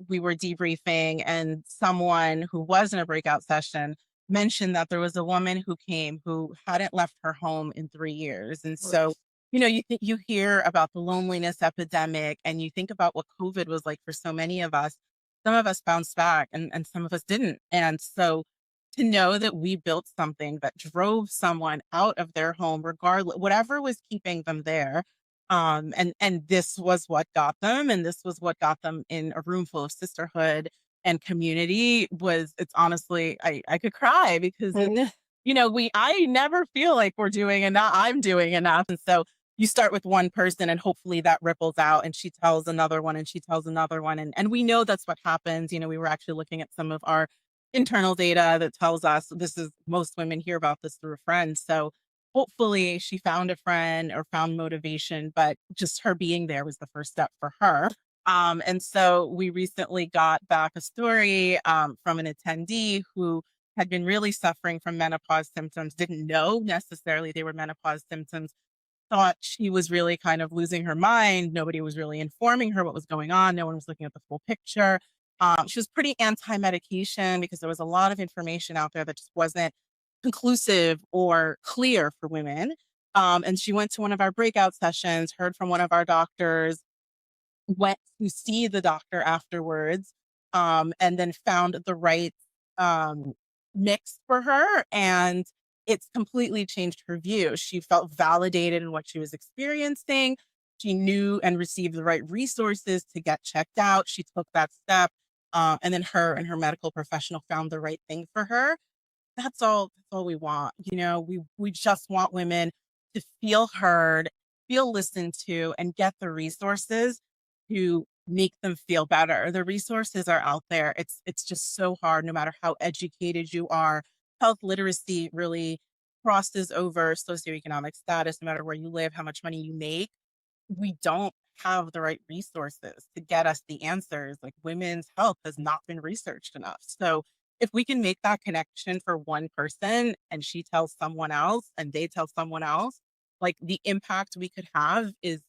we were debriefing, and someone who was in a breakout session mentioned that there was a woman who came who hadn't left her home in 3 years. And so, you hear about the loneliness epidemic, and you think about what COVID was like for so many of us. Some of us bounced back, and some of us didn't. And so to know that we built something that drove someone out of their home, regardless, whatever was keeping them there, and this was what got them, and this was what got them in a room full of sisterhood and community. It's honestly, I could cry because I never feel like we're doing enough. I'm doing enough. And so you start with one person, and hopefully that ripples out, and she tells another one, and she tells another one. And we know that's what happens. We were actually looking at some of our internal data that tells us this is most women hear about this through a friend. So hopefully she found a friend or found motivation, but just her being there was the first step for her. And so we recently got back a story from an attendee who had been really suffering from menopause symptoms, didn't know necessarily they were menopause symptoms, thought she was really kind of losing her mind. Nobody was really informing her what was going on. No one was looking at the full picture. She was pretty anti-medication because there was a lot of information out there that just wasn't conclusive or clear for women. And she went to one of our breakout sessions, heard from one of our doctors, went to see the doctor afterwards, and then found the right um, mix for her. And it's completely changed her view. She felt validated in what she was experiencing. She knew and received the right resources to get checked out. She took that step. And then her and her medical professional found the right thing for her. That's all we want. We just want women to feel heard, feel listened to, and get the resources to make them feel better. The resources are out there. It's just so hard, no matter how educated you are. Health literacy really crosses over socioeconomic status, no matter where you live, how much money you make. We don't have the right resources to get us the answers. Like, women's health has not been researched enough. So if we can make that connection for one person, and she tells someone else and they tell someone else, like, the impact we could have is